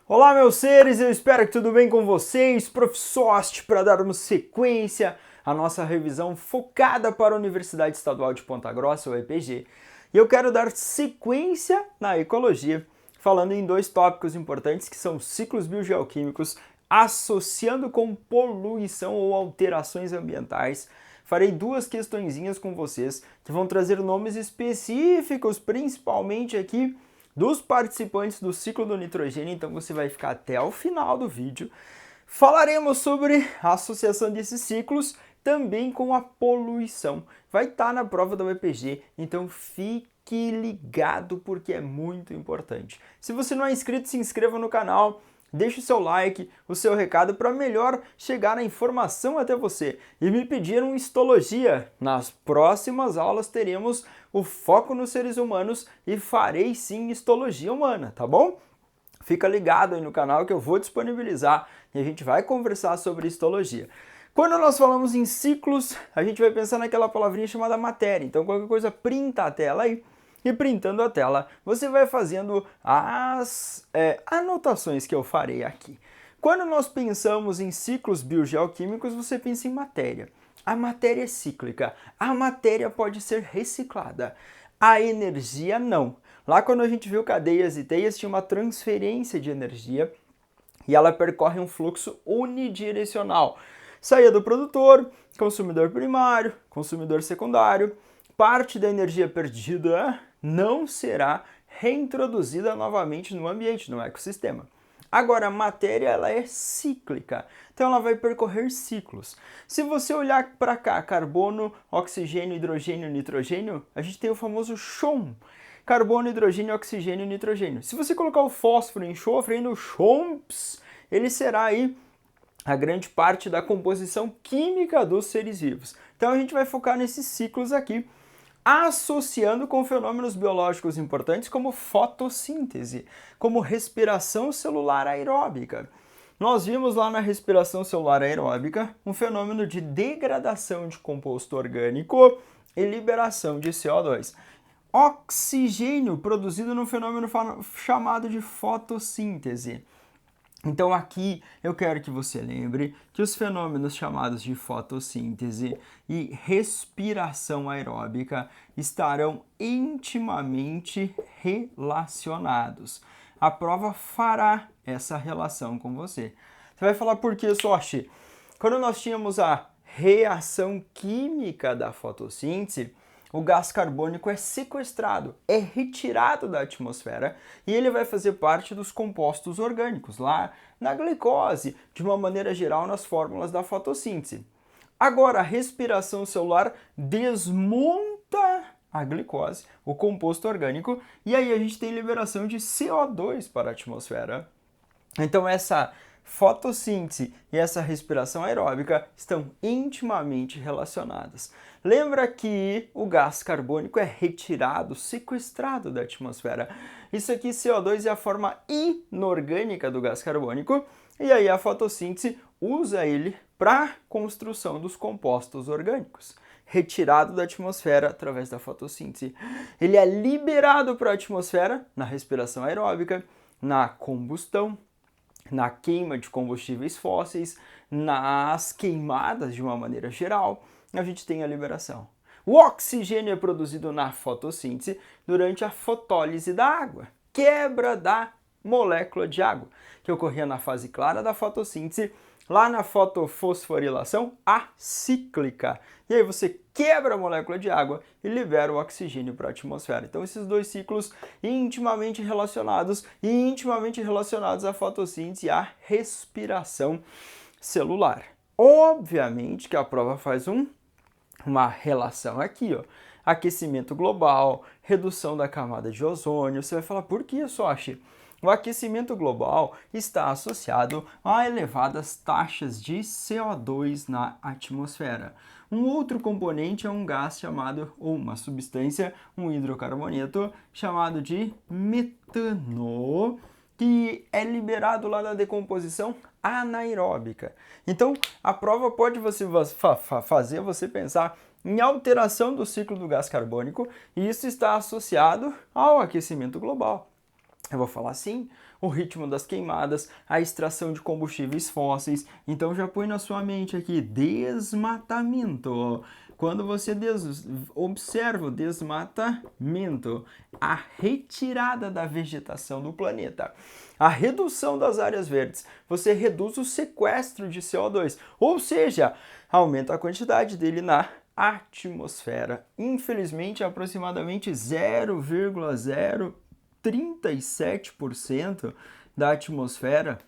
Olá, meus seres, eu espero que tudo bem com vocês. Profissoste para darmos sequência à nossa revisão focada para a Universidade Estadual de Ponta Grossa, o EPG. E eu quero dar sequência na ecologia, falando em dois tópicos importantes que são ciclos biogeoquímicos, associando com poluição ou alterações ambientais. Farei duas questõezinhas com vocês que vão trazer nomes específicos, principalmente aqui dos participantes do ciclo do nitrogênio, então você vai ficar até o final do vídeo. Falaremos sobre a associação desses ciclos também com a poluição. Vai estar na prova da UEPG, então fique ligado porque é muito importante. Se você não é inscrito, se inscreva no canal. Deixe o seu like, o seu recado para melhor chegar a informação até você. E me pediram histologia. Nas próximas aulas teremos o foco nos seres humanos e farei sim histologia humana, tá bom? Fica ligado aí no canal que eu vou disponibilizar e a gente vai conversar sobre histologia. Quando nós falamos em ciclos, a gente vai pensar naquela palavrinha chamada matéria. Então qualquer coisa, printa a tela aí. E printando a tela, você vai fazendo as anotações que eu farei aqui. Quando nós pensamos em ciclos biogeoquímicos, você pensa em matéria. A matéria é cíclica, a matéria pode ser reciclada, a energia não. Lá quando a gente viu cadeias e teias, tinha uma transferência de energia e ela percorre um fluxo unidirecional. Saía do produtor, consumidor primário, consumidor secundário, parte da energia perdida não será reintroduzida novamente no ambiente, no ecossistema. Agora, a matéria ela é cíclica, então ela vai percorrer ciclos. Se você olhar para cá, carbono, oxigênio, hidrogênio, nitrogênio, a gente tem o famoso CHOM. Carbono, hidrogênio, oxigênio, nitrogênio. Se você colocar o fósforo em enxofre, no CHOMPS, ele será aí a grande parte da composição química dos seres vivos. Então a gente vai focar nesses ciclos aqui, associando com fenômenos biológicos importantes como fotossíntese, como respiração celular aeróbica. Nós vimos lá na respiração celular aeróbica um fenômeno de degradação de composto orgânico e liberação de CO2. Oxigênio produzido num fenômeno chamado de fotossíntese. Então aqui eu quero que você lembre que os fenômenos chamados de fotossíntese e respiração aeróbica estarão intimamente relacionados. A prova fará essa relação com você. Você vai falar por que, Sochi? Quando nós tínhamos a reação química da fotossíntese, o gás carbônico é sequestrado, é retirado da atmosfera e ele vai fazer parte dos compostos orgânicos, lá na glicose, de uma maneira geral nas fórmulas da fotossíntese. Agora, a respiração celular desmonta a glicose, o composto orgânico, e aí a gente tem liberação de CO2 para a atmosfera. Então essa fotossíntese e essa respiração aeróbica estão intimamente relacionadas. Lembra que o gás carbônico é retirado, sequestrado da atmosfera. Isso aqui, CO2, é a forma inorgânica do gás carbônico, e aí a fotossíntese usa ele para a construção dos compostos orgânicos. Retirado da atmosfera através da fotossíntese. Ele é liberado para a atmosfera na respiração aeróbica, na combustão, na queima de combustíveis fósseis, nas queimadas de uma maneira geral, a gente tem a liberação. O oxigênio é produzido na fotossíntese durante a fotólise da água, quebra da molécula de água, que ocorria na fase clara da fotossíntese, lá na fotofosforilação acíclica. E aí você quebra a molécula de água e libera o oxigênio para a atmosfera. Então esses dois ciclos intimamente relacionados à fotossíntese e à respiração celular. Obviamente que a prova faz uma relação aqui, ó. Aquecimento global, redução da camada de ozônio. Você vai falar, por que, Sochi? O aquecimento global está associado a elevadas taxas de CO2 na atmosfera. Um outro componente é um gás chamado, ou uma substância, um hidrocarboneto, chamado de metano, que é liberado lá na decomposição anaeróbica. Então, a prova pode fazer você pensar em alteração do ciclo do gás carbônico, e isso está associado ao aquecimento global. Eu vou falar assim, o ritmo das queimadas, a extração de combustíveis fósseis. Então já põe na sua mente aqui, desmatamento. Quando você observa o desmatamento, a retirada da vegetação do planeta, a redução das áreas verdes, você reduz o sequestro de CO2, ou seja, aumenta a quantidade dele na atmosfera. Infelizmente, aproximadamente 0,037% da atmosfera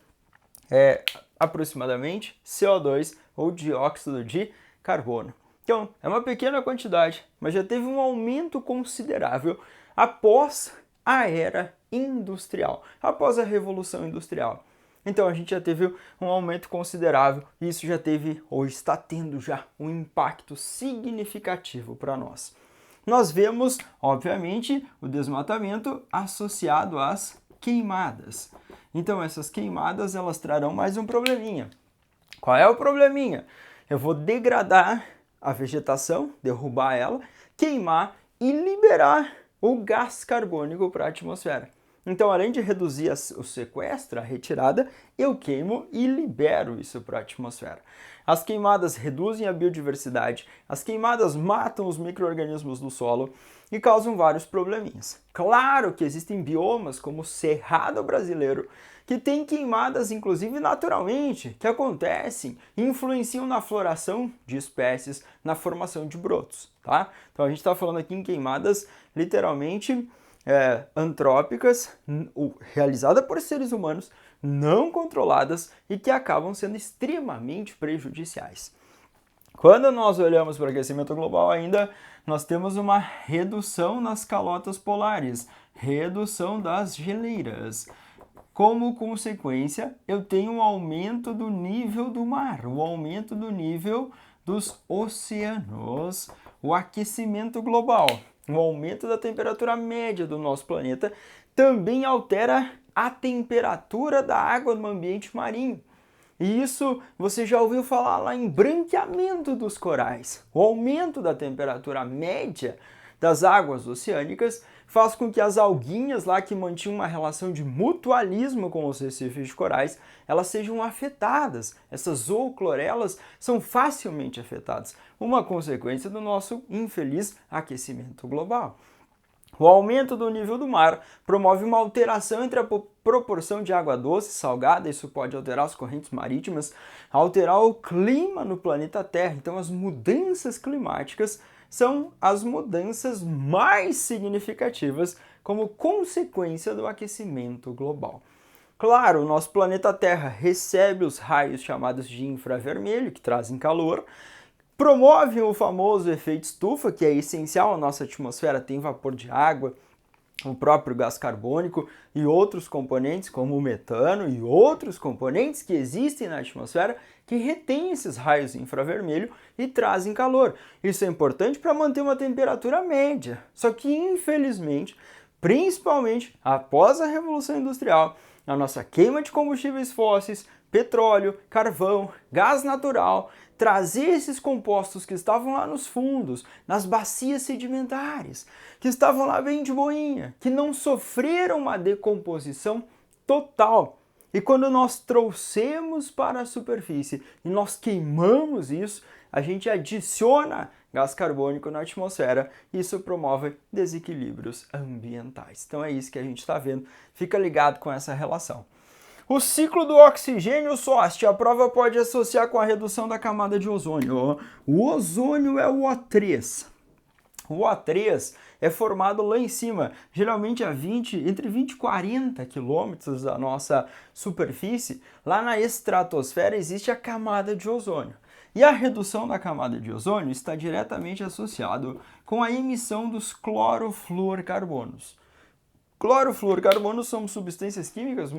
é aproximadamente CO2 ou dióxido de carbono. Então, é uma pequena quantidade, mas já teve um aumento considerável após a era industrial, após a Revolução Industrial. Então, a gente já teve um aumento considerável e isso já teve, ou está tendo já, um impacto significativo para nós. Nós vemos, obviamente, o desmatamento associado às queimadas. Então, essas queimadas, elas trarão mais um probleminha. Qual é o probleminha? Eu vou degradar a vegetação, derrubar ela, queimar e liberar o gás carbônico para a atmosfera. Então, além de reduzir o sequestro, a retirada, eu queimo e libero isso para a atmosfera. As queimadas reduzem a biodiversidade, as queimadas matam os micro-organismos do solo e causam vários probleminhas. Claro que existem biomas como o Cerrado brasileiro, que tem queimadas, inclusive naturalmente, que acontecem e influenciam na floração de espécies, na formação de brotos, tá? Então a gente está falando aqui em queimadas literalmente antrópicas, realizadas por seres humanos, não controladas e que acabam sendo extremamente prejudiciais. Quando nós olhamos para o aquecimento global ainda, nós temos uma redução nas calotas polares, redução das geleiras. Como consequência, eu tenho um aumento do nível do mar, o aumento do nível dos oceanos, o aquecimento global, o aumento da temperatura média do nosso planeta também altera a temperatura da água no ambiente marinho. E isso você já ouviu falar lá em branqueamento dos corais. O aumento da temperatura média das águas oceânicas faz com que as alguinhas lá que mantinham uma relação de mutualismo com os recifes de corais, elas sejam afetadas. Essas zooclorelas são facilmente afetadas, uma consequência do nosso infeliz aquecimento global. O aumento do nível do mar promove uma alteração entre a proporção de água doce e salgada, isso pode alterar as correntes marítimas, alterar o clima no planeta Terra. Então as mudanças climáticas são as mudanças mais significativas como consequência do aquecimento global. Claro, o nosso planeta Terra recebe os raios chamados de infravermelho, que trazem calor, promovem o famoso efeito estufa, que é essencial, a nossa atmosfera tem vapor de água, o próprio gás carbônico e outros componentes, como o metano e outros componentes que existem na atmosfera que retêm esses raios infravermelho e trazem calor. Isso é importante para manter uma temperatura média. Só que, infelizmente, principalmente após a Revolução Industrial, a nossa queima de combustíveis fósseis, petróleo, carvão, gás natural, trazer esses compostos que estavam lá nos fundos, nas bacias sedimentares, que estavam lá bem de boinha, que não sofreram uma decomposição total. E quando nós trouxemos para a superfície e nós queimamos isso, a gente adiciona gás carbônico na atmosfera e isso promove desequilíbrios ambientais. Então é isso que a gente está vendo. Fica ligado com essa relação. O ciclo do oxigênio, Sost, a prova pode associar com a redução da camada de ozônio. O ozônio é o O3. O O3 é formado lá em cima, geralmente entre 20 e 40 quilômetros da nossa superfície. Lá na estratosfera existe a camada de ozônio. E a redução da camada de ozônio está diretamente associado com a emissão dos clorofluorcarbonos. Clorofluorcarbonos são substâncias químicas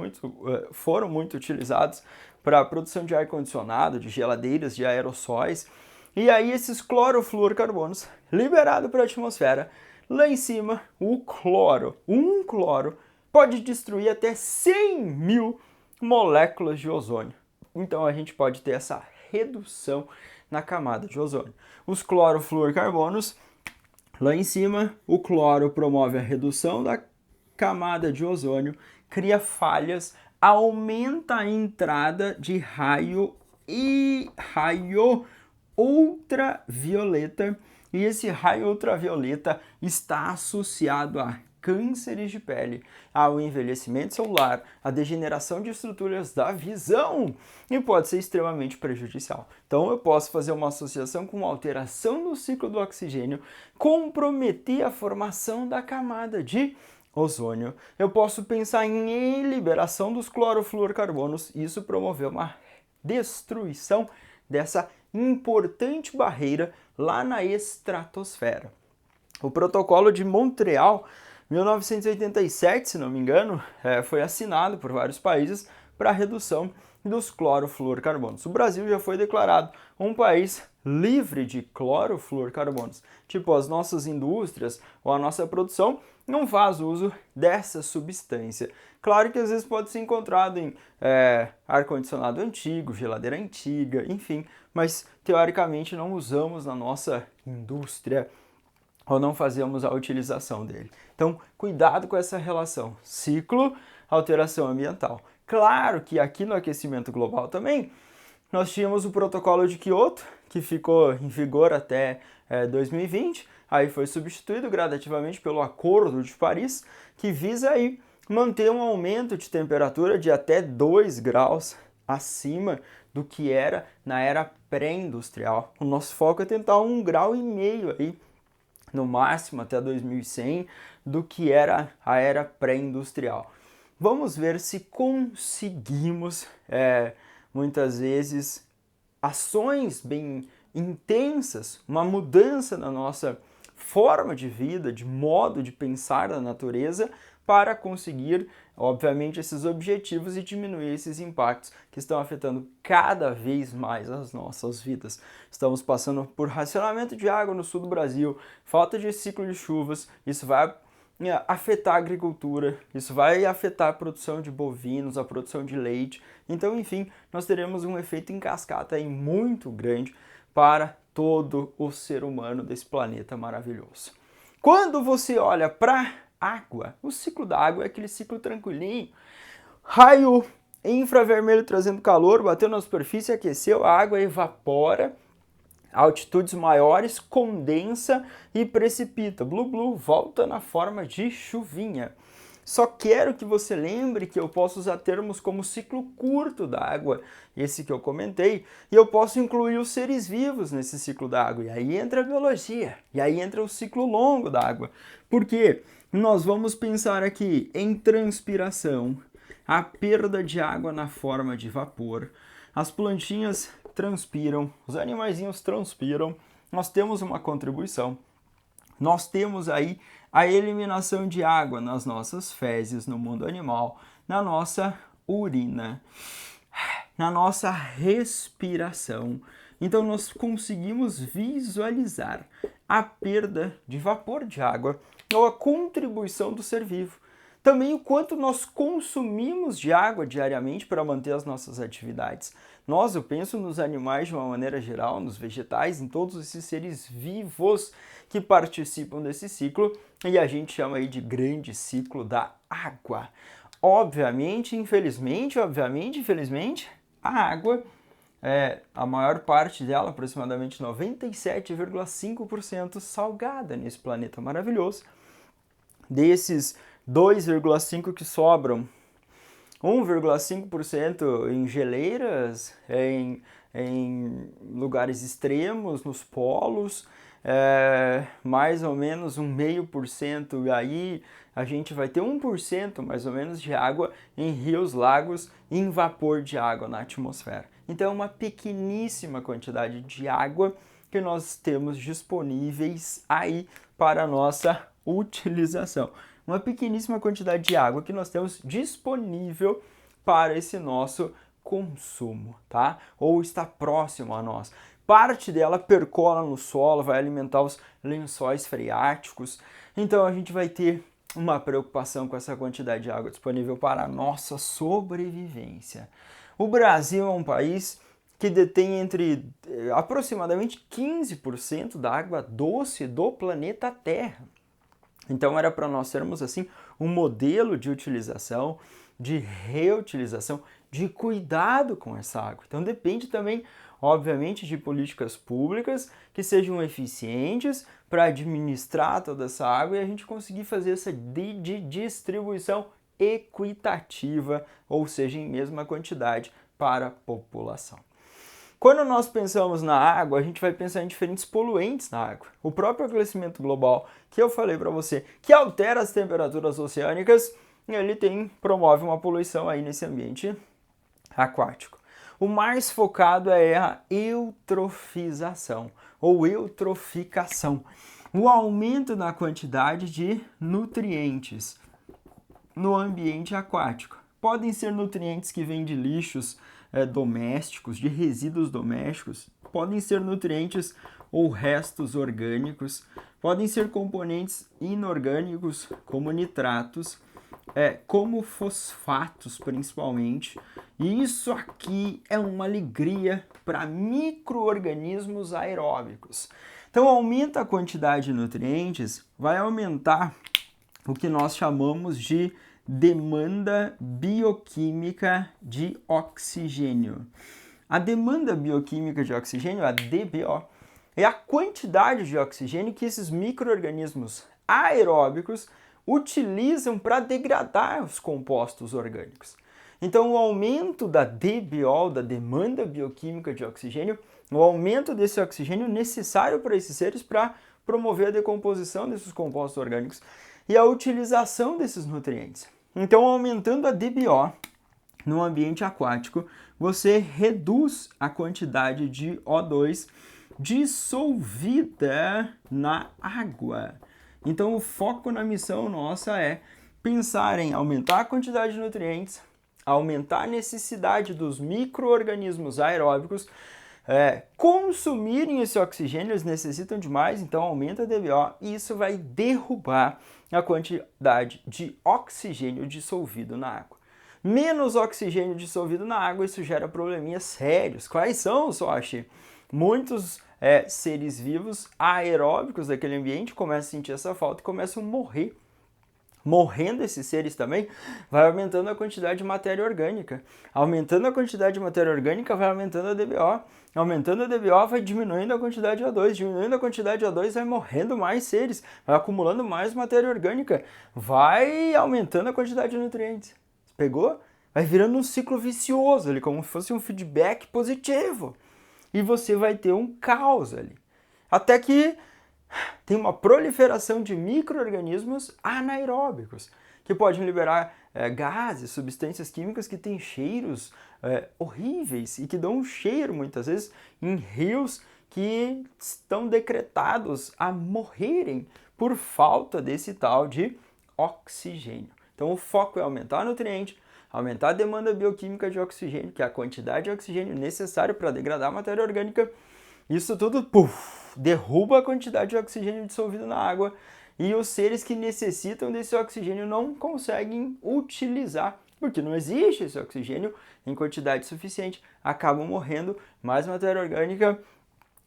foram muito utilizados para a produção de ar-condicionado, de geladeiras, de aerossóis. E aí esses clorofluorcarbonos, liberados para a atmosfera, lá em cima, um cloro, pode destruir até 100 mil moléculas de ozônio. Então a gente pode ter essa redução na camada de ozônio. Os clorofluorcarbonos, lá em cima, o cloro promove a redução da camada de ozônio cria falhas, aumenta a entrada de raio ultravioleta, e esse raio ultravioleta está associado a cânceres de pele, ao envelhecimento celular, à degeneração de estruturas da visão e pode ser extremamente prejudicial. Então eu posso fazer uma associação com uma alteração no ciclo do oxigênio, comprometer a formação da camada de ozônio. Eu posso pensar em liberação dos clorofluorcarbonos e isso promover uma destruição dessa importante barreira lá na estratosfera. O Protocolo de Montreal, 1987, se não me engano, foi assinado por vários países para a redução dos clorofluorcarbonos. O Brasil já foi declarado um país livre de clorofluorcarbonos. Tipo, as nossas indústrias ou a nossa produção não faz uso dessa substância. Claro que às vezes pode ser encontrado em ar-condicionado antigo, geladeira antiga, enfim, mas teoricamente não usamos na nossa indústria ou não fazemos a utilização dele. Então, cuidado com essa relação ciclo, alteração ambiental. Claro que aqui no aquecimento global também, nós tínhamos o Protocolo de Kyoto, que ficou em vigor até 2020, aí foi substituído gradativamente pelo Acordo de Paris, que visa aí manter um aumento de temperatura de até 2 graus acima do que era na era pré-industrial. O nosso foco é tentar 1,5 grau aí, no máximo até 2100, do que era a era pré-industrial. Vamos ver se conseguimos, muitas vezes, ações bem intensas, uma mudança na nossa forma de vida, de modo de pensar da natureza, para conseguir, obviamente, esses objetivos e diminuir esses impactos que estão afetando cada vez mais as nossas vidas. Estamos passando por racionamento de água no sul do Brasil, falta de ciclo de chuvas, isso vai afetar a agricultura, isso vai afetar a produção de bovinos, a produção de leite. Então, enfim, nós teremos um efeito em cascata aí muito grande para todo o ser humano desse planeta maravilhoso. Quando você olha para água, o ciclo da água é aquele ciclo tranquilinho, raio infravermelho trazendo calor, bateu na superfície, aqueceu, a água evapora, altitudes maiores, condensa e precipita. Blu blu, volta na forma de chuvinha. Só quero que você lembre que eu posso usar termos como ciclo curto da água, esse que eu comentei, e eu posso incluir os seres vivos nesse ciclo da água. E aí entra a biologia, e aí entra o ciclo longo da água. Por quê? Nós vamos pensar aqui em transpiração, a perda de água na forma de vapor. As plantinhas transpiram, os animaizinhos transpiram, nós temos uma contribuição. Nós temos aí a eliminação de água nas nossas fezes, no mundo animal, na nossa urina, na nossa respiração. Então nós conseguimos visualizar a perda de vapor de água ou a contribuição do ser vivo. Também o quanto nós consumimos de água diariamente para manter as nossas atividades. Eu penso nos animais de uma maneira geral, nos vegetais, em todos esses seres vivos que participam desse ciclo, e a gente chama aí de grande ciclo da água. Obviamente, infelizmente, a água, a maior parte dela, aproximadamente 97,5% salgada nesse planeta maravilhoso. Desses 2,5% que sobram, 1,5% em geleiras, em lugares extremos, nos polos, mais ou menos 0,5%, e aí a gente vai ter 1% mais ou menos de água em rios, lagos, em vapor de água na atmosfera. Então é uma pequeníssima quantidade de água que nós temos disponíveis aí para a nossa utilização. Uma pequeníssima quantidade de água que nós temos disponível para esse nosso consumo, tá? Ou está próximo a nós. Parte dela percola no solo, vai alimentar os lençóis freáticos. Então a gente vai ter uma preocupação com essa quantidade de água disponível para a nossa sobrevivência. O Brasil é um país que detém entre aproximadamente 15% da água doce do planeta Terra. Então era para nós sermos assim um modelo de utilização, de reutilização, de cuidado com essa água. Então depende também, obviamente, de políticas públicas que sejam eficientes para administrar toda essa água e a gente conseguir fazer essa distribuição equitativa, ou seja, em mesma quantidade para a população. Quando nós pensamos na água, a gente vai pensar em diferentes poluentes na água. O próprio aquecimento global, que eu falei para você, que altera as temperaturas oceânicas, ele promove uma poluição aí nesse ambiente aquático. O mais focado é a eutrofização ou eutroficação, o aumento na quantidade de nutrientes no ambiente aquático. Podem ser nutrientes que vêm de lixos domésticos, de resíduos domésticos, podem ser nutrientes ou restos orgânicos, podem ser componentes inorgânicos, como nitratos, como fosfatos principalmente. E isso aqui é uma alegria para micro-organismos aeróbicos. Então aumenta a quantidade de nutrientes, vai aumentar o que nós chamamos de demanda bioquímica de oxigênio. A demanda bioquímica de oxigênio, a DBO, é a quantidade de oxigênio que esses micro-organismos aeróbicos utilizam para degradar os compostos orgânicos. Então, o aumento da DBO, da demanda bioquímica de oxigênio, o aumento desse oxigênio necessário para esses seres para promover a decomposição desses compostos orgânicos e a utilização desses nutrientes. Então, aumentando a DBO no ambiente aquático, você reduz a quantidade de O2 dissolvida na água. Então, o foco na missão nossa é pensar em aumentar a quantidade de nutrientes, aumentar a necessidade dos micro-organismos aeróbicos consumirem esse oxigênio, eles necessitam de mais, então aumenta a DBO e isso vai derrubar a quantidade de oxigênio dissolvido na água. Menos oxigênio dissolvido na água, isso gera probleminhas sérios. Quais são, Sochi? Muitos seres vivos aeróbicos daquele ambiente começam a sentir essa falta e começam a morrer. Morrendo esses seres também, vai aumentando a quantidade de matéria orgânica. Aumentando a quantidade de matéria orgânica, vai aumentando a DBO. Aumentando a DBO, vai diminuindo a quantidade de O2. Diminuindo a quantidade de O2, vai morrendo mais seres. Vai acumulando mais matéria orgânica. Vai aumentando a quantidade de nutrientes. Pegou? Vai virando um ciclo vicioso ali, como se fosse um feedback positivo. E você vai ter um caos ali. Até que tem uma proliferação de micro-organismos anaeróbicos, que podem liberar gases, substâncias químicas que têm cheiros horríveis e que dão um cheiro, muitas vezes, em rios que estão decretados a morrerem por falta desse tal de oxigênio. Então o foco é aumentar o nutriente, aumentar a demanda bioquímica de oxigênio, que é a quantidade de oxigênio necessário para degradar a matéria orgânica. Isso tudo, derruba a quantidade de oxigênio dissolvido na água e os seres que necessitam desse oxigênio não conseguem utilizar, porque não existe esse oxigênio em quantidade suficiente, acabam morrendo, mais matéria orgânica,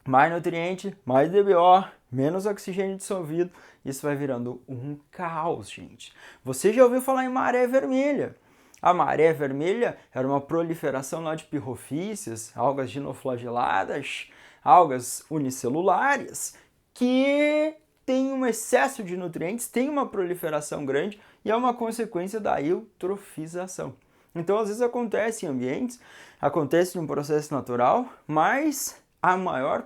mais nutriente, mais DBO, menos oxigênio dissolvido, isso vai virando um caos, gente. Você já ouviu falar em maré vermelha? A maré vermelha era uma proliferação lá de pirrofícias, algas dinoflageladas, algas unicelulares, que tem um excesso de nutrientes, tem uma proliferação grande e é uma consequência da eutrofização. Então, às vezes acontece em ambientes, acontece num processo natural, mas a maior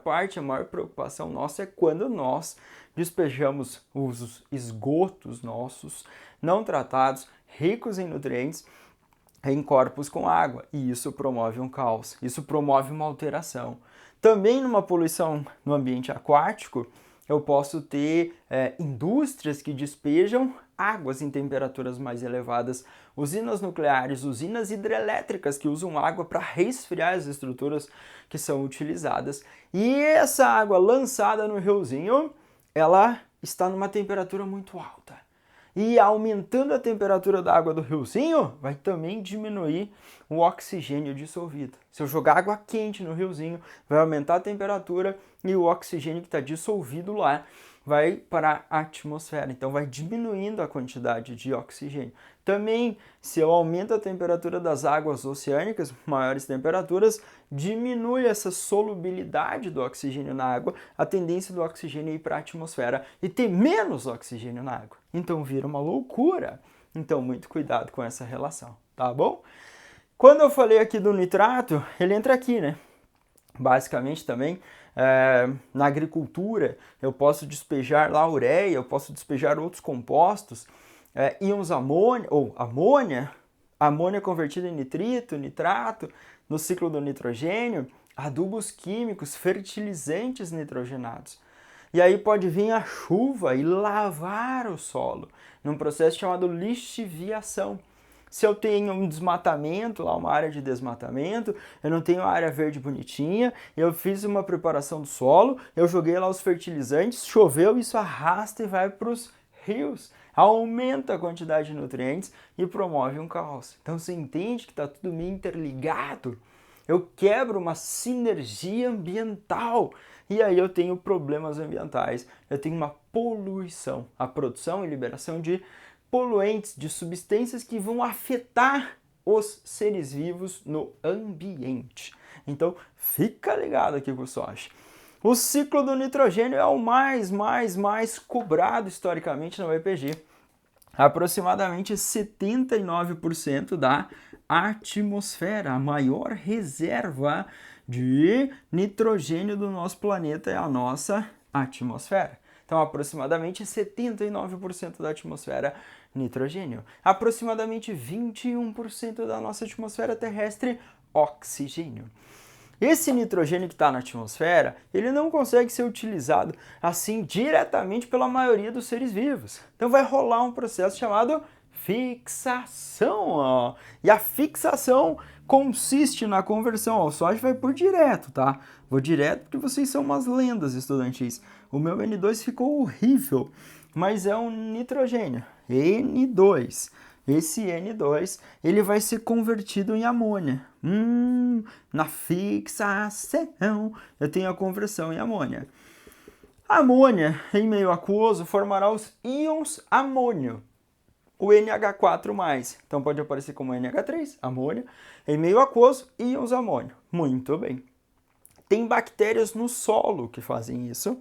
preocupação nossa é quando nós despejamos os esgotos nossos, não tratados, ricos em nutrientes, em corpos com água. E isso promove um caos, isso promove uma alteração. Também numa poluição no ambiente aquático, eu posso ter indústrias que despejam águas em temperaturas mais elevadas, usinas nucleares, usinas hidrelétricas que usam água para resfriar as estruturas que são utilizadas. E essa água lançada no riozinho, ela está numa temperatura muito alta. E aumentando a temperatura da água do riozinho, vai também diminuir o oxigênio dissolvido. Se eu jogar água quente no riozinho, vai aumentar a temperatura e o oxigênio que está dissolvido lá vai para a atmosfera, então vai diminuindo a quantidade de oxigênio. Também, se eu aumento a temperatura das águas oceânicas, maiores temperaturas, diminui essa solubilidade do oxigênio na água, a tendência do oxigênio ir para a atmosfera e ter menos oxigênio na água. Então vira uma loucura. Então muito cuidado com essa relação, tá bom? Quando eu falei aqui do nitrato, ele entra aqui, né? Basicamente também, na agricultura, eu posso despejar lá ureia, eu posso despejar outros compostos, íons amônia, ou amônia convertida em nitrito, nitrato, no ciclo do nitrogênio, adubos químicos, fertilizantes nitrogenados. E aí pode vir a chuva e lavar o solo, num processo chamado lixiviação. Se eu tenho um desmatamento, lá uma área de desmatamento, eu não tenho uma área verde bonitinha, eu fiz uma preparação do solo, eu joguei lá os fertilizantes, choveu, isso arrasta e vai para os rios, aumenta a quantidade de nutrientes e promove um caos. Então você entende que está tudo meio interligado? Eu quebro uma sinergia ambiental e aí eu tenho problemas ambientais, eu tenho uma poluição, a produção e liberação de poluentes, de substâncias que vão afetar os seres vivos no ambiente. Então, fica ligado aqui com o SOSH. O ciclo do nitrogênio é o mais cobrado historicamente no EPG. Aproximadamente 79% da atmosfera, a maior reserva de nitrogênio do nosso planeta é a nossa atmosfera. Então, aproximadamente 79% da atmosfera nitrogênio. Aproximadamente 21% da nossa atmosfera terrestre, oxigênio. Esse nitrogênio que está na atmosfera, ele não consegue ser utilizado assim diretamente pela maioria dos seres vivos. Então vai rolar um processo chamado fixação. Ó. E a fixação consiste na conversão. Ó, o SOSH vai por direto, tá? Vou direto porque vocês são umas lendas estudantis. O meu N2 ficou horrível, mas é um nitrogênio, N2. Esse N2, ele vai ser convertido em amônia. Na fixação, eu tenho a conversão em amônia. A amônia, em meio aquoso, formará os íons amônio, o NH4+. Então pode aparecer como NH3, amônia. Em meio aquoso, íons amônio. Muito bem. Tem bactérias no solo que fazem isso,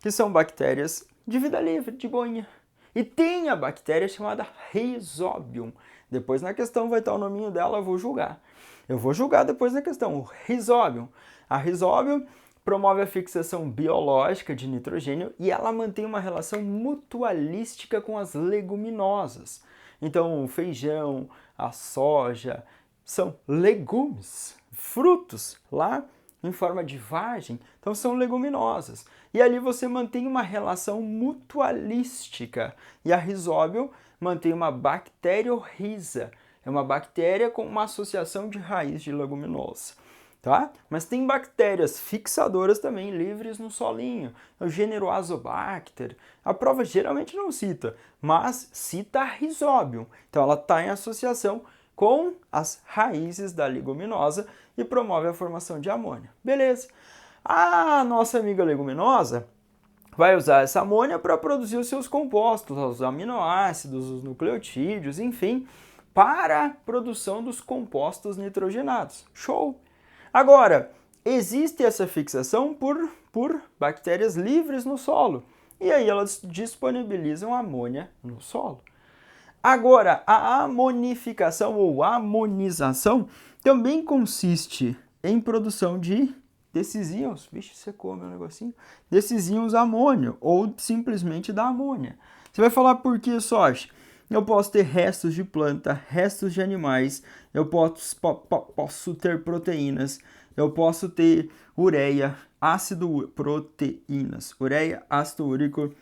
que são bactérias de vida livre, de boinha. E tem a bactéria chamada Rhizobium. Depois na questão vai estar o nominho dela, eu vou julgar. Eu vou julgar depois na questão, o Rhizobium. A Rhizobium promove a fixação biológica de nitrogênio e ela mantém uma relação mutualística com as leguminosas. Então, o feijão, a soja, são legumes, frutos lá em forma de vagem, então são leguminosas. E ali você mantém uma relação mutualística. E a Rhizobium mantém uma bacteriorhiza. É uma bactéria com uma associação de raiz de leguminosa. Tá? Mas tem bactérias fixadoras também livres no solinho. O gênero Azobacter. A prova geralmente não cita, mas cita a Rhizobium. Então ela está em associação com as raízes da leguminosa e promove a formação de amônia. Beleza. A nossa amiga leguminosa vai usar essa amônia para produzir os seus compostos, os aminoácidos, os nucleotídeos, enfim, para a produção dos compostos nitrogenados. Show! Agora, existe essa fixação por bactérias livres no solo, e aí elas disponibilizam amônia no solo. Agora, a amonificação ou amonização também consiste em produção desses íons, vixe, secou meu negocinho, desses íons amônio, ou simplesmente da amônia. Você vai falar por que, SOSH? Eu posso ter restos de planta, restos de animais, eu posso ter proteínas, eu posso ter ureia, proteínas, ureia, ácido úrico,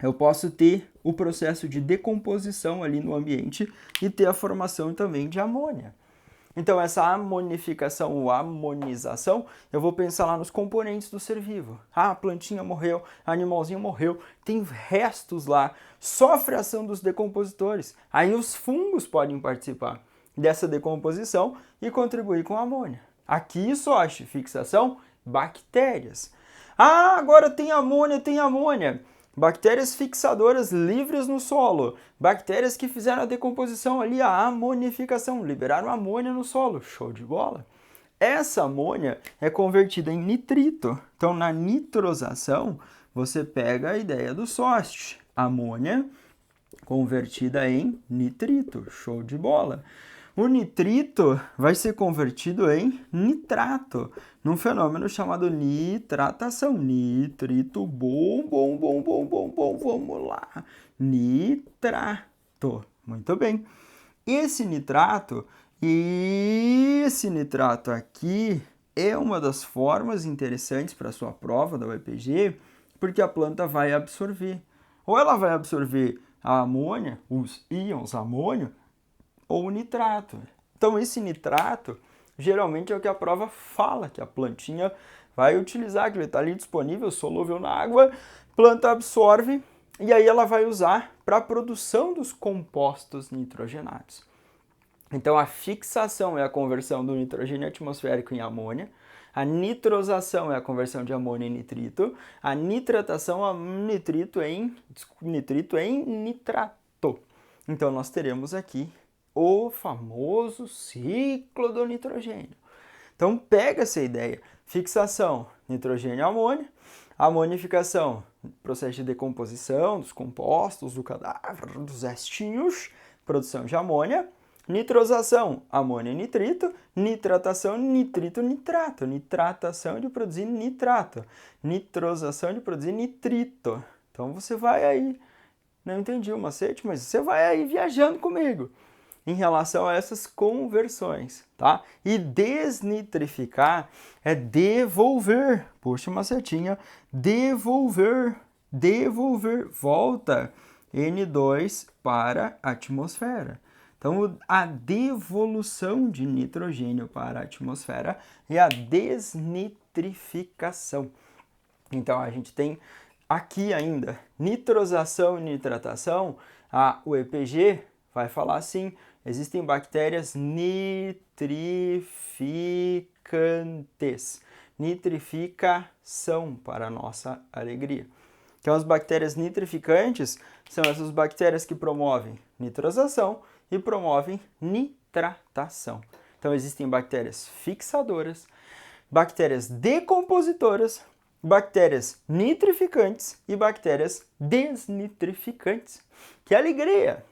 eu posso ter o processo de decomposição ali no ambiente e ter a formação também de amônia. Então essa amonificação ou amonização, eu vou pensar lá nos componentes do ser vivo. Ah, a plantinha morreu, animalzinho morreu, tem restos lá, sofre a ação dos decompositores. Aí os fungos podem participar dessa decomposição e contribuir com a amônia. Aqui, SOSH, fixação, bactérias. Ah, agora tem amônia. bactérias fixadoras livres no solo, bactérias que fizeram a decomposição ali, a amonificação, liberaram amônia no solo, show de bola. Essa amônia é convertida em nitrito. Então, na nitrosação, você pega a ideia do SOST, amônia convertida em nitrito, show de bola. O nitrito vai ser convertido em nitrato, num fenômeno chamado nitratação. Nitrito, vamos lá. Nitrato, muito bem. Esse nitrato aqui é uma das formas interessantes para a sua prova da UEPG, porque a planta vai absorver. Ou ela vai absorver a amônia, os íons amônio, ou o nitrato. Então esse nitrato geralmente é o que a prova fala, que a plantinha vai utilizar, que ele está ali disponível, solúvel na água, planta absorve e aí ela vai usar para a produção dos compostos nitrogenados. Então a fixação é a conversão do nitrogênio atmosférico em amônia, a nitrosação é a conversão de amônia em nitrito, a nitratação é nitrito em nitrato. Então nós teremos aqui o famoso ciclo do nitrogênio. Então pega essa ideia, fixação, nitrogênio e amônia, amonificação, processo de decomposição dos compostos, do cadáver, dos restinhos, produção de amônia, nitrosação, amônia e nitrito, nitratação, nitrito, nitrato, nitratação de produzir nitrato, nitrosação de produzir nitrito. Então você vai aí, não entendi o macete, mas você vai aí viajando comigo em relação a essas conversões, tá? E desnitrificar é devolver, puxa uma setinha, devolver, volta N2 para a atmosfera. Então, a devolução de nitrogênio para a atmosfera é a desnitrificação. Então, a gente tem aqui ainda nitrosação e nitratação, a UEPG vai falar assim, existem bactérias nitrificantes. Nitrificação para a nossa alegria. Então, as bactérias nitrificantes são essas bactérias que promovem nitrosação e promovem nitratação. Então, existem bactérias fixadoras, bactérias decompositoras, bactérias nitrificantes e bactérias desnitrificantes. Que alegria!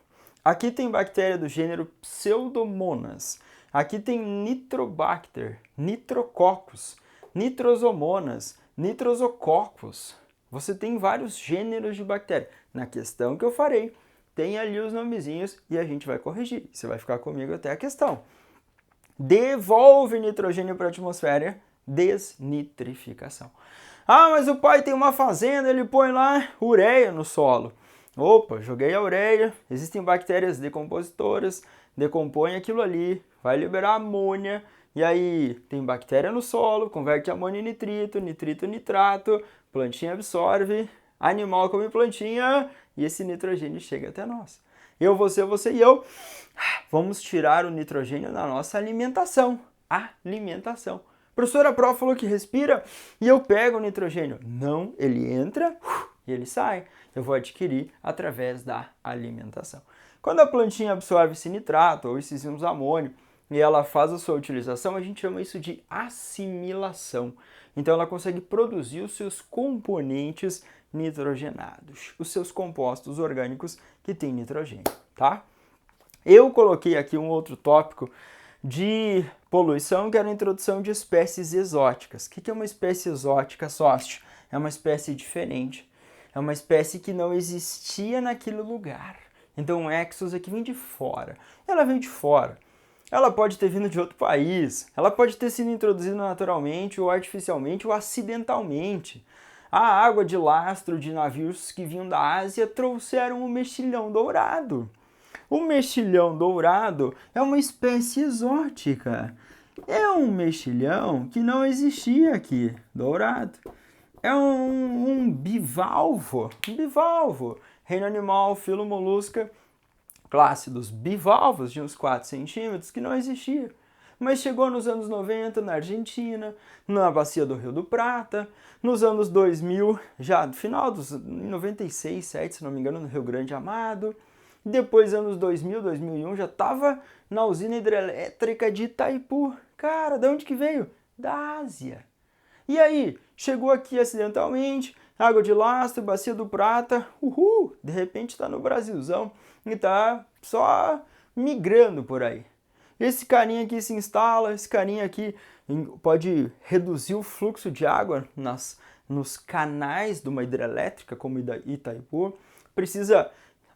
Aqui tem bactéria do gênero Pseudomonas. Aqui tem Nitrobacter, Nitrococcus, Nitrosomonas, Nitrosococcus. Você tem vários gêneros de bactéria. Na questão que eu farei, tem ali os nomezinhos e a gente vai corrigir. Você vai ficar comigo até a questão. Devolve nitrogênio para a atmosfera, desnitrificação. Ah, mas o pai tem uma fazenda, ele põe lá ureia no solo. Opa, joguei a ureia, existem bactérias decompositoras, decompõe aquilo ali, vai liberar amônia, e aí tem bactéria no solo, converte amônia em nitrito, nitrito em nitrato, plantinha absorve, animal come plantinha, e esse nitrogênio chega até nós. Eu, você e eu, vamos tirar o nitrogênio da nossa alimentação. Alimentação. A professora Pró falou que respira e eu pego o nitrogênio. Não, ele entra e ele sai. Eu vou adquirir através da alimentação. Quando a plantinha absorve esse nitrato ou esses íons amônio e ela faz a sua utilização, a gente chama isso de assimilação. Então ela consegue produzir os seus componentes nitrogenados, os seus compostos orgânicos que têm nitrogênio, tá? Eu coloquei aqui um outro tópico de poluição, que era a introdução de espécies exóticas. O que é uma espécie exótica, sócio? É uma espécie diferente. É uma espécie que não existia naquele lugar. Então o Exos aqui vem de fora. Ela vem de fora. Ela pode ter vindo de outro país. Ela pode ter sido introduzida naturalmente ou artificialmente ou acidentalmente. A água de lastro de navios que vinham da Ásia trouxeram o mexilhão dourado. O mexilhão dourado é uma espécie exótica. É um mexilhão que não existia aqui, dourado. É um bivalvo, reino animal, filo molusca, classe dos bivalvos de uns 4 centímetros que não existia. mas chegou nos anos 90 na Argentina, na bacia do Rio do Prata, nos anos 2000, já no final dos 96, 7, se não me engano, no Rio Grande Amado. Depois, anos 2000, 2001, já estava na usina hidrelétrica de Itaipu. Cara, de onde que veio? Da Ásia. E aí, chegou aqui acidentalmente, água de lastro, bacia do Prata, de repente está no Brasilzão e está só migrando por aí. Esse carinha aqui se instala, esse carinha aqui pode reduzir o fluxo de água nos canais de uma hidrelétrica como Itaipu, precisa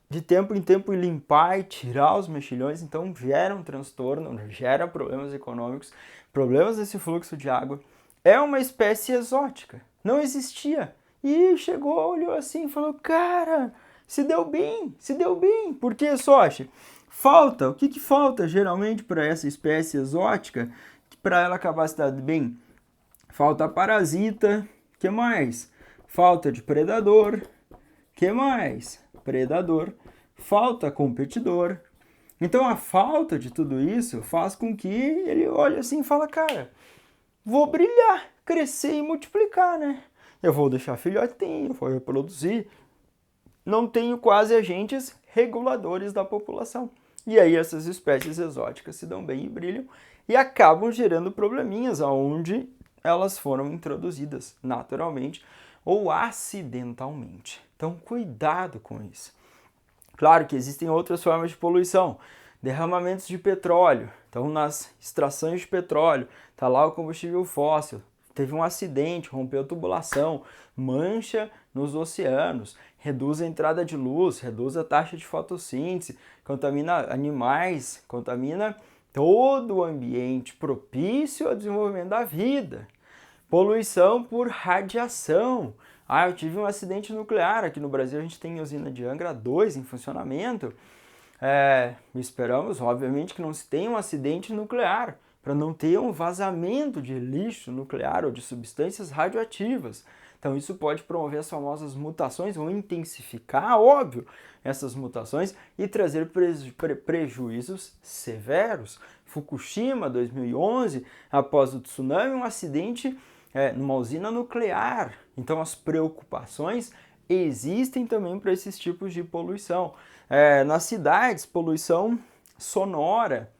de tempo em tempo limpar e tirar os mexilhões, então gera um transtorno, gera problemas econômicos, problemas nesse fluxo de água. É uma espécie exótica, não existia. E chegou, olhou assim e falou, cara, se deu bem. Por que, Sochi? Falta, o que falta geralmente para essa espécie exótica, para ela acabar se dando bem? Falta parasita, que mais? Falta de predador, que mais? Predador, falta competidor. Então a falta de tudo isso faz com que ele olhe assim e fala, cara, vou brilhar, crescer e multiplicar, né? Eu vou deixar filhotinho, eu vou reproduzir. Não tenho quase agentes reguladores da população. E aí essas espécies exóticas se dão bem e brilham e acabam gerando probleminhas aonde elas foram introduzidas naturalmente ou acidentalmente. Então cuidado com isso. Claro que existem outras formas de poluição, derramamentos de petróleo. Então nas extrações de petróleo, está lá o combustível fóssil, teve um acidente, rompeu a tubulação, mancha nos oceanos, reduz a entrada de luz, reduz a taxa de fotossíntese, contamina animais, contamina todo o ambiente propício ao desenvolvimento da vida. Poluição por radiação. Eu tive um acidente nuclear. Aqui no Brasil a gente tem a usina de Angra 2 em funcionamento. Esperamos, obviamente, que não se tenha um acidente nuclear, para não ter um vazamento de lixo nuclear ou de substâncias radioativas. Então isso pode promover as famosas mutações ou intensificar, óbvio, essas mutações e trazer prejuízos severos. Fukushima, 2011, após o tsunami, um acidente numa usina nuclear. Então as preocupações existem também para esses tipos de poluição. Nas cidades, poluição sonora,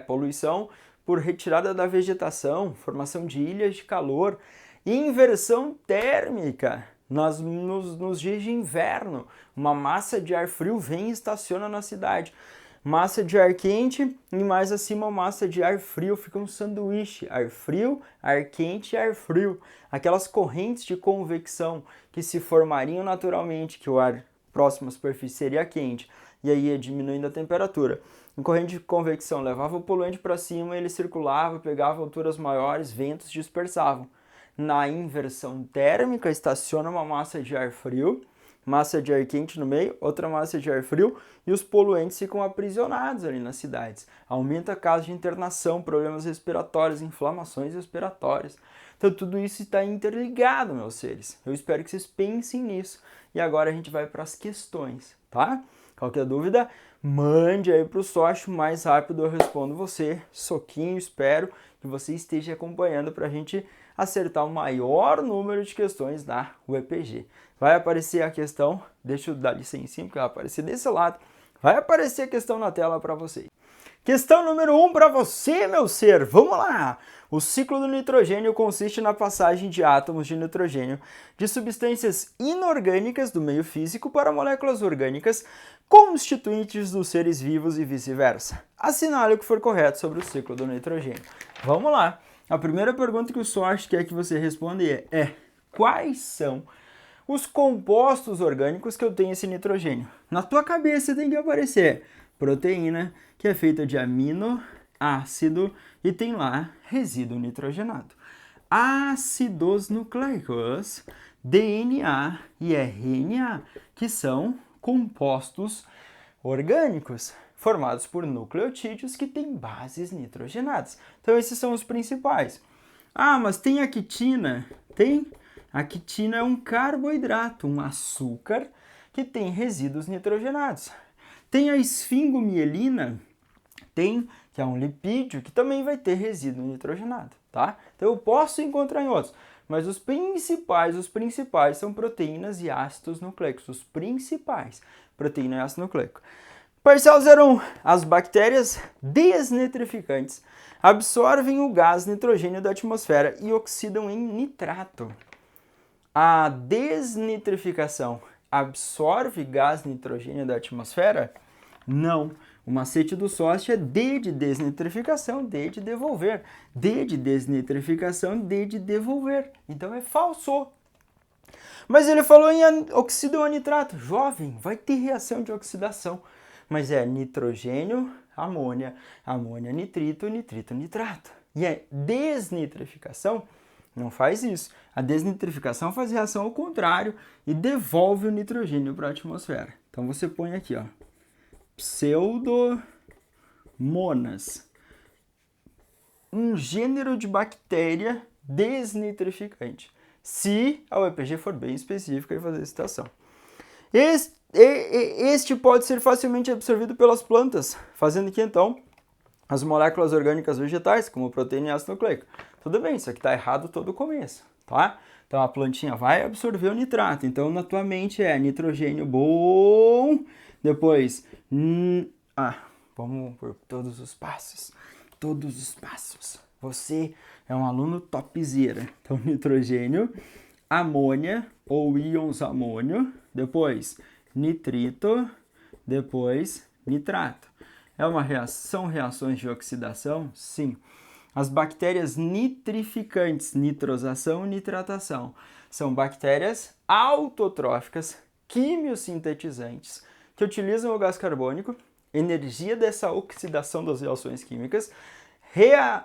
poluição por retirada da vegetação, formação de ilhas de calor, inversão térmica nos dias de inverno. Uma massa de ar frio vem e estaciona na cidade. Massa de ar quente e mais acima massa de ar frio, fica um sanduíche, ar frio, ar quente e ar frio. Aquelas correntes de convecção que se formariam naturalmente, que o ar próximo à superfície seria quente, e aí ia diminuindo a temperatura. Em corrente de convecção levava o poluente para cima, ele circulava, pegava alturas maiores, ventos dispersavam. Na inversão térmica estaciona uma massa de ar frio, massa de ar quente no meio, outra massa de ar frio, e os poluentes ficam aprisionados ali nas cidades. Aumenta a casos de internação, problemas respiratórios, inflamações respiratórias. Então tudo isso está interligado, meus seres. Eu espero que vocês pensem nisso. E agora a gente vai para as questões, tá? Qualquer dúvida, mande aí para o Sochi, mais rápido eu respondo você. Soquinho, espero que você esteja acompanhando para a gente acertar o maior número de questões da UEPG. Vai aparecer a questão, deixa eu dar licencinha porque vai aparecer desse lado. Vai aparecer a questão na tela para você. Questão número 1 para você, meu ser. Vamos lá! O ciclo do nitrogênio consiste na passagem de átomos de nitrogênio de substâncias inorgânicas do meio físico para moléculas orgânicas constituintes dos seres vivos e vice-versa. Assinale o que for correto sobre o ciclo do nitrogênio. Vamos lá! A primeira pergunta que o Sochi quer que você responda é quais são os compostos orgânicos que eu tenho esse nitrogênio? Na tua cabeça tem que aparecer proteína, que é feita de aminoácido e tem lá resíduo nitrogenado. Ácidos nucleicos, DNA e RNA, que são compostos orgânicos formados por nucleotídeos que têm bases nitrogenadas. Então esses são os principais. Mas tem a quitina? Tem. A quitina é um carboidrato, um açúcar que tem resíduos nitrogenados. Tem a esfingomielina, que é um lipídio que também vai ter resíduo nitrogenado, tá? Então eu posso encontrar em outros, mas os principais são proteínas e ácidos nucleicos, os principais, proteína e ácido nucleico. Parcial 01. As bactérias desnitrificantes absorvem o gás nitrogênio da atmosfera e oxidam em nitrato. A desnitrificação absorve gás nitrogênio da atmosfera? Não. O macete do SOST é D de desnitrificação, D de devolver. D de desnitrificação, D de devolver. Então é falso. Mas ele falou em oxidam a nitrato. Jovem, vai ter reação de oxidação. Mas é nitrogênio, amônia, amônia, nitrito, nitrito, nitrato. E a desnitrificação não faz isso. A desnitrificação faz reação ao contrário e devolve o nitrogênio para a atmosfera. Então você põe aqui, ó, pseudomonas, um gênero de bactéria desnitrificante, se a UEPG for bem específica e fazer citação. Este pode ser facilmente absorvido pelas plantas, fazendo que então as moléculas orgânicas vegetais, como proteína e ácido nucleico. Tudo bem, isso aqui está errado todo o começo, tá? Então a plantinha vai absorver o nitrato. Então na tua mente é nitrogênio bom, depois vamos por todos os passos. Todos os passos. Você é um aluno topzera. Então nitrogênio, amônia ou íons amônio, depois nitrito, depois nitrato. São reações de oxidação? Sim. As bactérias nitrificantes, nitrosação e nitratação, são bactérias autotróficas, quimiosintetizantes, que utilizam o gás carbônico, energia dessa oxidação das reações químicas,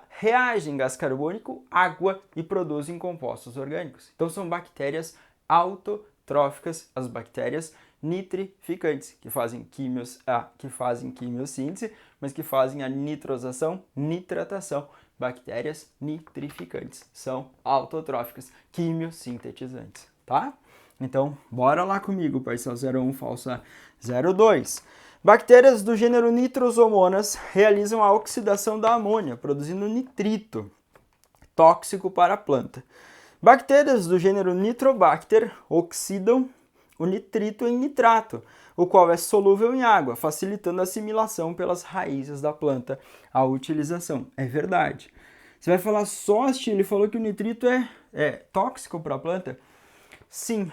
reagem gás carbônico, água e produzem compostos orgânicos. Então são bactérias autotróficas, as bactérias nitrificantes, que fazem quimiossíntese, mas que fazem a nitrosação, nitratação. Bactérias nitrificantes são autotróficas, quimiosintetizantes, tá? Então, bora lá comigo, parcial 01, falsa 02. Bactérias do gênero Nitrosomonas realizam a oxidação da amônia, produzindo nitrito, tóxico para a planta. Bactérias do gênero Nitrobacter oxidam o nitrito em nitrato, o qual é solúvel em água, facilitando a assimilação pelas raízes da planta. A utilização é verdade. Você vai falar SOST, ele falou que o nitrito é tóxico para a planta? Sim.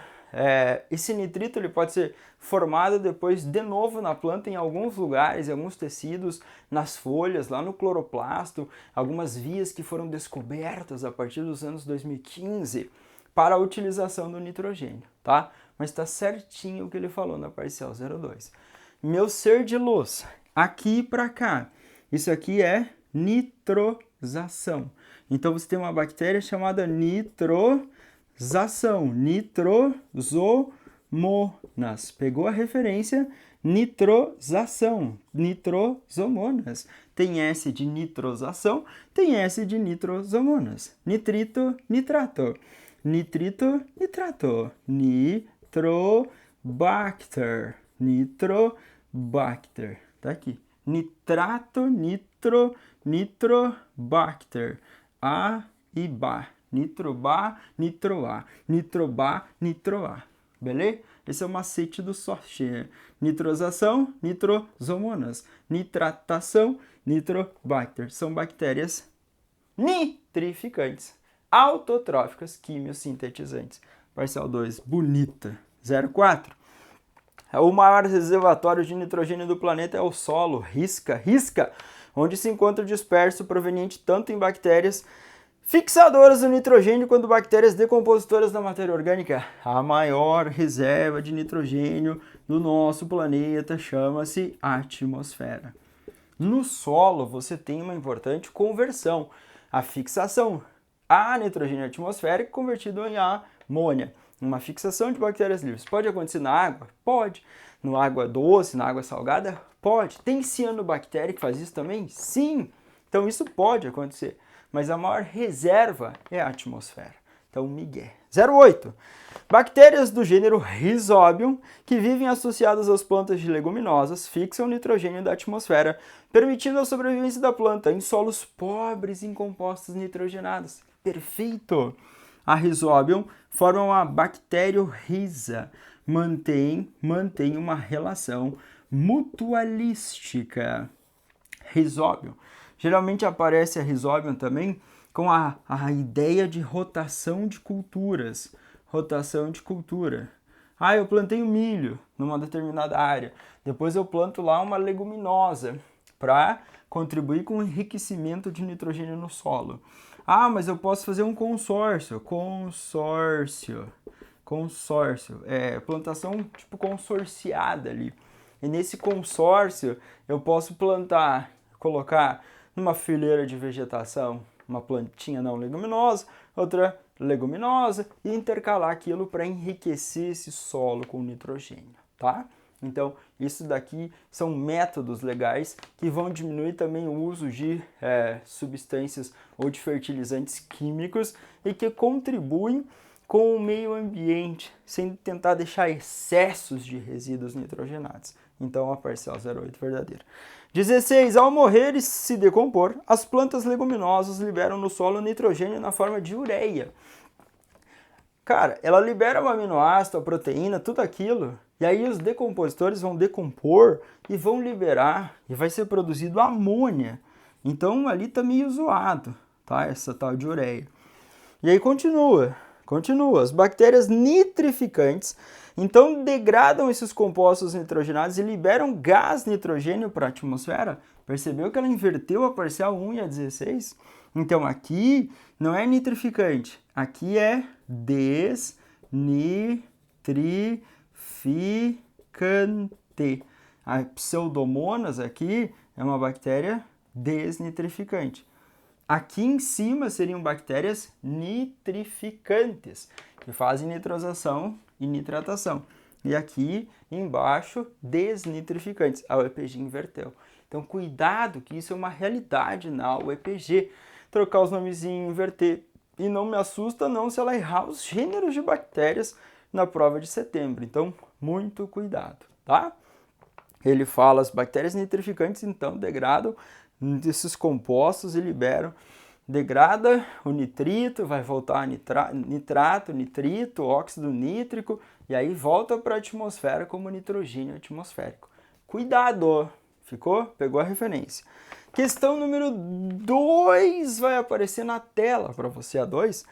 Esse nitrito ele pode ser formado depois de novo na planta em alguns lugares, em alguns tecidos, nas folhas, lá no cloroplasto, algumas vias que foram descobertas a partir dos anos 2015 para a utilização do nitrogênio, tá? Mas está certinho o que ele falou na parcial 02. Meu ser de luz, aqui para cá, isso aqui é nitrosação. Então você tem uma bactéria chamada nitrosação, nitrosomonas. Pegou a referência? Nitrosação, nitrosomonas. Tem S de nitrosação, tem S de nitrosomonas. Nitrito, nitrato. Nitrito, nitrato. Nitrobacter. Nitrobacter. Tá aqui. Nitrato, nitrobacter. A e Ba. Nitrobá, nitroá. Nitrobá, nitroá. Beleza? Esse é o macete do SOST. Nitrosação, nitrosomonas. Nitratação, nitrobacter. São bactérias nitrificantes, autotróficas, quimiosintetizantes. Parcial 2, bonita. 04. O maior reservatório de nitrogênio do planeta é o solo, risca, onde se encontra disperso proveniente tanto em bactérias fixadoras do nitrogênio quanto bactérias decompositoras da matéria orgânica. A maior reserva de nitrogênio do nosso planeta chama-se atmosfera. No solo, você tem uma importante conversão, a fixação a nitrogênio atmosférico convertido em amônia. Uma fixação de bactérias livres. Pode acontecer na água? Pode. Na água doce, na água salgada? Pode. Tem cianobactéria que faz isso também? Sim. Então isso pode acontecer. Mas a maior reserva é a atmosfera. Então, migué. 08. Bactérias do gênero Rhizobium, que vivem associadas às plantas de leguminosas, fixam o nitrogênio da atmosfera, permitindo a sobrevivência da planta em solos pobres em compostos nitrogenados. Perfeito! A Rhizobium forma uma bacteriorhiza, mantém uma relação mutualística. Rhizobium. Geralmente aparece a Rhizobium também com a ideia de rotação de culturas. Rotação de cultura. Ah, eu plantei um milho numa determinada área. Depois eu planto lá uma leguminosa para contribuir com o enriquecimento de nitrogênio no solo. Ah, mas eu posso fazer um consórcio. Consórcio. É plantação tipo consorciada ali. E nesse consórcio eu posso plantar, colocar numa fileira de vegetação uma plantinha não leguminosa, outra leguminosa e intercalar aquilo para enriquecer esse solo com nitrogênio, tá? Então, isso daqui são métodos legais que vão diminuir também o uso de substâncias ou de fertilizantes químicos e que contribuem com o meio ambiente, sem tentar deixar excessos de resíduos nitrogenados. Então, a parcial 08 verdadeira. 16. Ao morrer e se decompor, as plantas leguminosas liberam no solo nitrogênio na forma de ureia. Cara, ela libera o aminoácido, a proteína, tudo aquilo, e aí os decompositores vão decompor e vão liberar, e vai ser produzido amônia. Então, ali tá meio zoado, tá? Essa tal de ureia. E aí continua. As bactérias nitrificantes, então, degradam esses compostos nitrogenados e liberam gás nitrogênio para a atmosfera. Percebeu que ela inverteu a parcial 1 e a 16? Então, aqui não é nitrificante, aqui é desnitrificante. A Pseudomonas aqui é uma bactéria desnitrificante. Aqui em cima seriam bactérias nitrificantes, que fazem nitrosação e nitratação. E aqui embaixo, desnitrificantes. A UEPG inverteu. Então, cuidado que isso é uma realidade na UEPG. Trocar os nomezinhos, inverter. E não me assusta não se ela errar os gêneros de bactérias na prova de setembro. Então, muito cuidado, tá? Ele fala, as bactérias nitrificantes, então, degradam esses compostos e liberam. Degrada o nitrito, vai voltar a nitrato, nitrito, óxido nítrico, e aí volta para a atmosfera como nitrogênio atmosférico. Cuidado! Ficou? Pegou a referência. Questão número 2 vai aparecer na tela para você, a 2.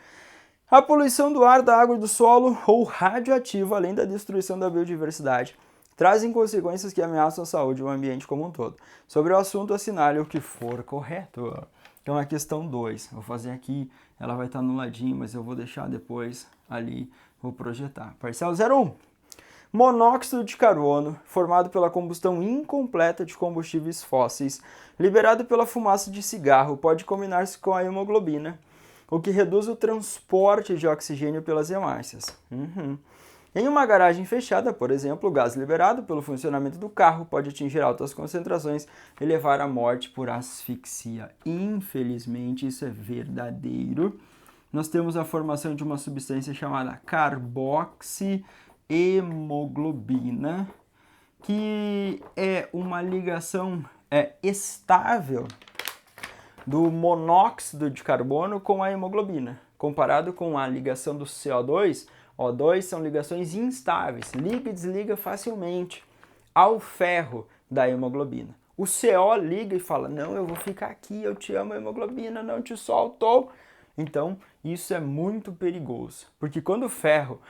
A poluição do ar, da água e do solo ou radioativo, além da destruição da biodiversidade, trazem consequências que ameaçam a saúde e o ambiente como um todo. Sobre o assunto, assinale o que for correto. Então, a questão 2, vou fazer aqui, ela vai estar no ladinho, mas eu vou deixar depois ali, vou projetar. Parcial 01. Monóxido de carbono, formado pela combustão incompleta de combustíveis fósseis, liberado pela fumaça de cigarro, pode combinar-se com a hemoglobina, o que reduz o transporte de oxigênio pelas hemácias. Em uma garagem fechada, por exemplo, o gás liberado pelo funcionamento do carro pode atingir altas concentrações e levar à morte por asfixia. Infelizmente, isso é verdadeiro. Nós temos a formação de uma substância chamada carboxihemoglobina, que é uma ligação estável do monóxido de carbono com a hemoglobina, comparado com a ligação do CO2. O2 são ligações instáveis, liga e desliga facilmente ao ferro da hemoglobina. O CO liga e fala, não, eu vou ficar aqui, eu te amo, hemoglobina, não te solto. Então, isso é muito perigoso, porque quando o ferro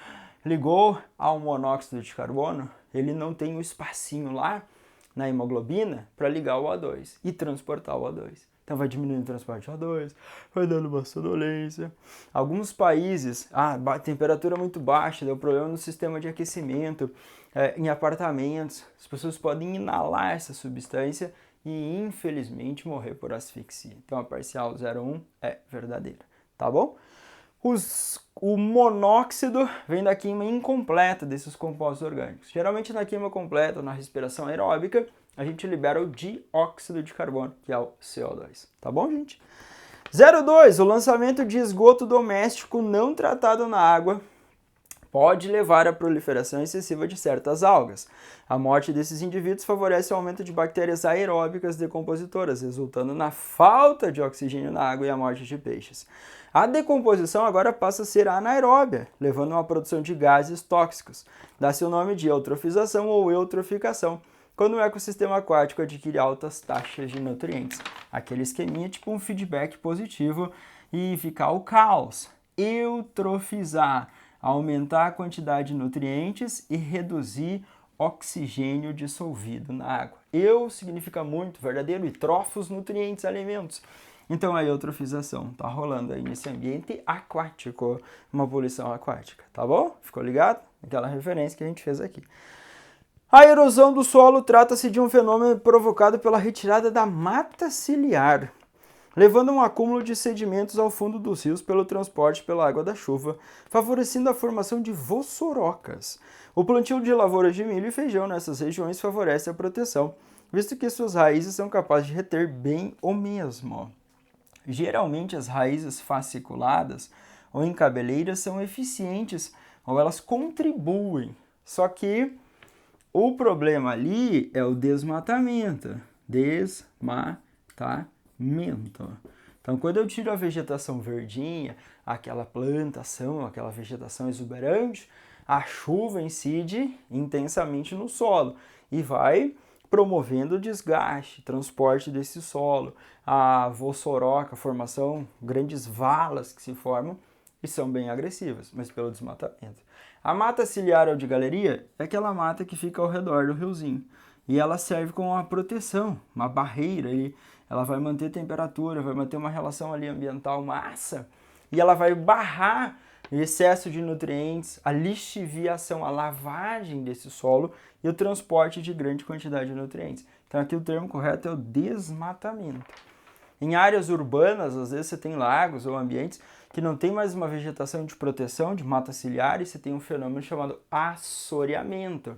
ligou ao monóxido de carbono, ele não tem um espacinho lá na hemoglobina para ligar o O2 e transportar o O2. Então vai diminuindo o transporte de O2, vai dando uma sonolência. Alguns países, temperatura muito baixa, deu problema no sistema de aquecimento, em apartamentos, as pessoas podem inalar essa substância e infelizmente morrer por asfixia. Então a parcial 01 é verdadeira, tá bom? O monóxido vem da queima incompleta desses compostos orgânicos. Geralmente na queima completa, na respiração aeróbica, a gente libera o dióxido de carbono, que é o CO2. Tá bom, gente? 0,2. O lançamento de esgoto doméstico não tratado na água pode levar à proliferação excessiva de certas algas. A morte desses indivíduos favorece o aumento de bactérias aeróbicas decompositoras, resultando na falta de oxigênio na água e a morte de peixes. A decomposição agora passa a ser anaeróbia, levando a uma produção de gases tóxicos. Dá-se o nome de eutrofização ou eutroficação, quando o ecossistema aquático adquire altas taxas de nutrientes. Aquele esqueminha tipo um feedback positivo e ficar o caos. Eutrofizar, aumentar a quantidade de nutrientes e reduzir oxigênio dissolvido na água. Eu significa muito, verdadeiro, e trofos, nutrientes, alimentos. Então a eutrofização está rolando aí nesse ambiente aquático, uma poluição aquática, tá bom? Ficou ligado? Aquela referência que a gente fez aqui. A erosão do solo trata-se de um fenômeno provocado pela retirada da mata ciliar, levando a um acúmulo de sedimentos ao fundo dos rios pelo transporte pela água da chuva, favorecendo a formação de vossorocas. O plantio de lavouras de milho e feijão nessas regiões favorece a proteção, visto que suas raízes são capazes de reter bem o mesmo. Geralmente as raízes fasciculadas ou em cabeleiras são eficientes ou elas contribuem, só que o problema ali é o desmatamento. Então, quando eu tiro a vegetação verdinha, aquela plantação, aquela vegetação exuberante, a chuva incide intensamente no solo e vai promovendo o desgaste, transporte desse solo, a vossoroca, a formação, grandes valas que se formam e são bem agressivas, mas pelo desmatamento. A mata ciliar ou de galeria é aquela mata que fica ao redor do riozinho e ela serve como uma proteção, uma barreira ali. Ela vai manter a temperatura, vai manter uma relação ali ambiental massa e ela vai barrar o excesso de nutrientes, a lixiviação, a lavagem desse solo e o transporte de grande quantidade de nutrientes. Então aqui o termo correto é o desmatamento. Em áreas urbanas, às vezes você tem lagos ou ambientes que não tem mais uma vegetação de proteção, de mata ciliar, e você tem um fenômeno chamado assoreamento.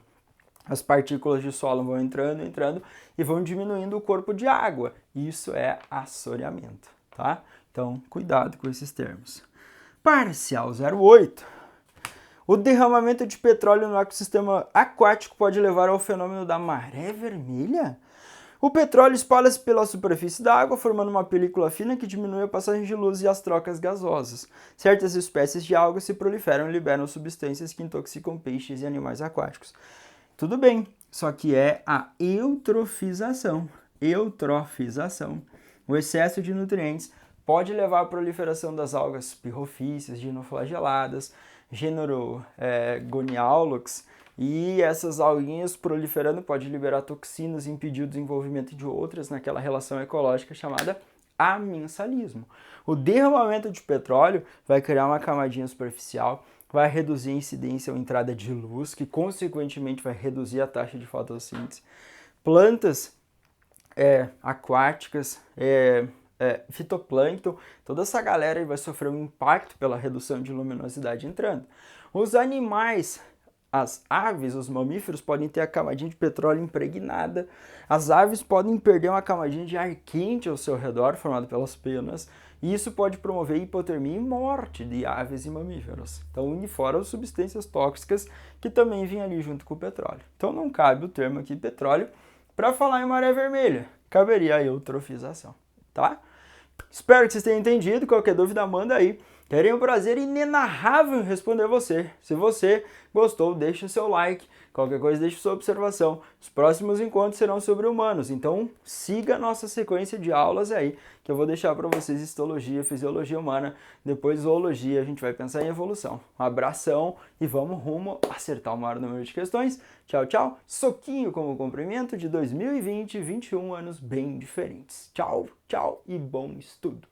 As partículas de solo vão entrando e vão diminuindo o corpo de água. Isso é assoreamento, tá? Então, cuidado com esses termos. Parcial 08. O derramamento de petróleo no ecossistema aquático pode levar ao fenômeno da maré vermelha? O petróleo espalha-se pela superfície da água, formando uma película fina que diminui a passagem de luz e as trocas gasosas. Certas espécies de algas se proliferam e liberam substâncias que intoxicam peixes e animais aquáticos. Tudo bem, só que é a eutrofização. O excesso de nutrientes pode levar à proliferação das algas pirrofíceas, dinoflageladas, gênero Goniaulux, e essas alguinhas proliferando pode liberar toxinas e impedir o desenvolvimento de outras naquela relação ecológica chamada amensalismo. O derramamento de petróleo vai criar uma camadinha superficial, vai reduzir a incidência ou entrada de luz, que consequentemente vai reduzir a taxa de fotossíntese. Plantas aquáticas, fitoplâncton, toda essa galera vai sofrer um impacto pela redução de luminosidade entrando. Os animais, as aves, os mamíferos podem ter a camadinha de petróleo impregnada. As aves podem perder uma camadinha de ar quente ao seu redor, formada pelas penas, e isso pode promover hipotermia e morte de aves e mamíferos. Então, une fora as substâncias tóxicas que também vêm ali junto com o petróleo. Então, não cabe o termo aqui petróleo para falar em maré vermelha. Caberia a eutrofização, tá? Espero que vocês tenham entendido. Qualquer dúvida, manda aí. Terei um prazer inenarrável em responder você. Se você gostou, deixe o seu like. Qualquer coisa, deixe sua observação. Os próximos encontros serão sobre humanos, então siga a nossa sequência de aulas aí, que eu vou deixar para vocês histologia, fisiologia humana, depois zoologia, a gente vai pensar em evolução. Um abração e vamos rumo a acertar o maior número de questões. Tchau, tchau. Soquinho como cumprimento de 2020, 21 anos bem diferentes. Tchau, tchau e bom estudo.